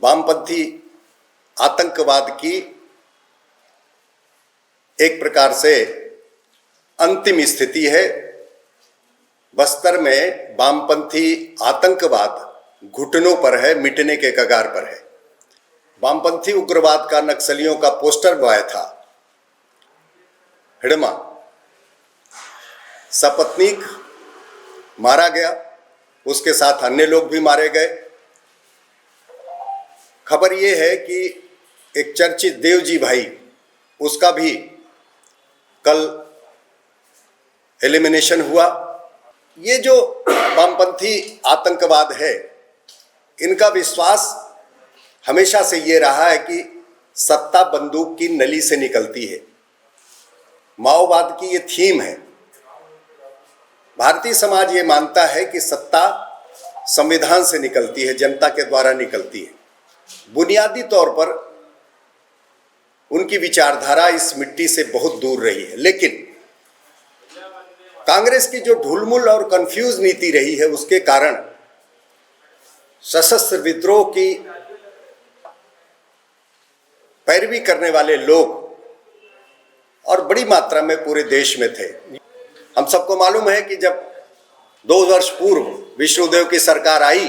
वामपंथी आतंकवाद की एक प्रकार से अंतिम स्थिति है। बस्तर में वामपंथी आतंकवाद घुटनों पर है, मिटने के कगार पर है। वामपंथी उग्रवाद का नक्सलियों का पोस्टर बॉय था हिडमा, सपत्नीक मारा गया, उसके साथ अन्य लोग भी मारे गए। खबर यह है कि एक चर्चित देवजी भाई, उसका भी कल एलिमिनेशन हुआ। ये जो वामपंथी आतंकवाद है, इनका विश्वास हमेशा से ये रहा है कि सत्ता बंदूक की नली से निकलती है। माओवाद की ये थीम है। भारतीय समाज ये मानता है कि सत्ता संविधान से निकलती है, जनता के द्वारा निकलती है। बुनियादी तौर पर उनकी विचारधारा इस मिट्टी से बहुत दूर रही है, लेकिन कांग्रेस की जो ढुलमुल और कंफ्यूज नीति रही है, उसके कारण सशस्त्र विद्रोह की पैरवी करने वाले लोग और बड़ी मात्रा में पूरे देश में थे। हम सबको मालूम है कि जब 2 वर्ष पूर्व विष्णुदेव की सरकार आई,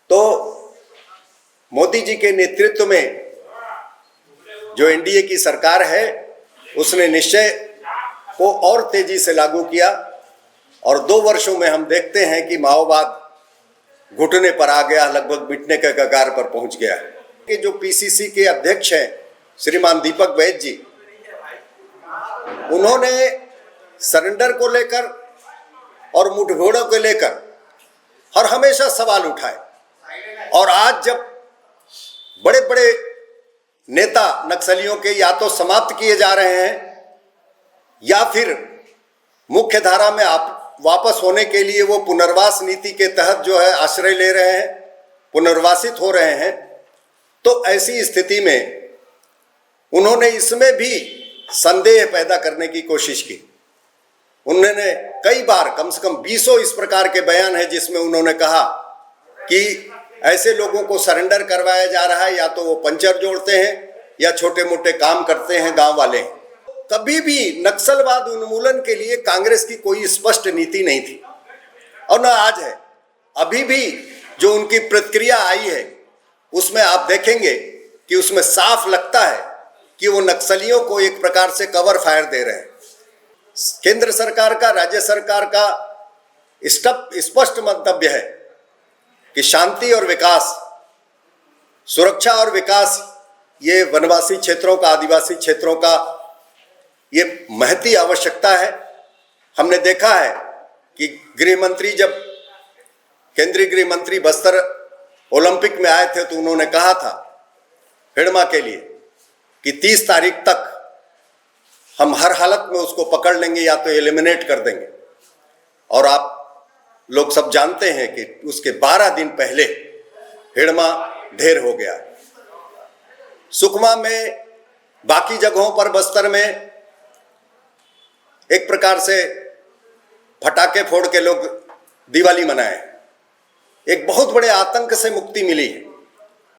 तो मोदी जी के नेतृत्व में जो एनडीए की सरकार है, उसने निश्चय को और तेजी से लागू किया और 2 वर्षों में हम देखते हैं कि माओवाद घुटने पर आ गया, लगभग मिटने के कगार पर पहुंच गया। कि जो पीसीसी के अध्यक्ष हैं श्रीमान दीपक वैद्य जी, उन्होंने सरेंडर को लेकर और मुठभेड़ों को लेकर हर हमेशा सवाल उठाए, और आज जब बड़े बड़े नेता नक्सलियों के या तो समाप्त किए जा रहे हैं या फिर मुख्य धारा में वापस होने के लिए वो पुनर्वास नीति के तहत जो है आश्रय ले रहे हैं, पुनर्वासित हो रहे हैं, तो ऐसी स्थिति में उन्होंने इसमें भी संदेह पैदा करने की कोशिश की। उन्होंने कई बार, कम से कम 20 इस प्रकार के बयान है जिसमें उन्होंने कहा कि ऐसे लोगों को सरेंडर करवाया जा रहा है, या तो वो पंचर जोड़ते हैं या छोटे मोटे काम करते हैं गांव वाले। कभी भी नक्सलवाद उन्मूलन के लिए कांग्रेस की कोई स्पष्ट नीति नहीं थी और न आज है। अभी भी जो उनकी प्रतिक्रिया आई है, उसमें आप देखेंगे कि उसमें साफ लगता है कि वो नक्सलियों को एक प्रकार से कवर फायर दे रहे हैं। केंद्र सरकार का, राज्य सरकार का स्पष्ट मंतव्य है कि शांति और विकास, सुरक्षा और विकास, ये वनवासी क्षेत्रों का, आदिवासी क्षेत्रों का ये महती आवश्यकता है। हमने देखा है कि गृह मंत्री, जब केंद्रीय गृह मंत्री बस्तर ओलंपिक में आए थे, तो उन्होंने कहा था हिडमा के लिए कि 30 तारीख तक हम हर हालत में उसको पकड़ लेंगे या तो एलिमिनेट कर देंगे। और आप लोग सब जानते हैं कि उसके 12 दिन पहले हिडमा ढेर हो गया। सुकमा में, बाकी जगहों पर बस्तर में एक प्रकार से फटाके फोड़ के लोग दिवाली मनाए। एक बहुत बड़े आतंक से मुक्ति मिली है।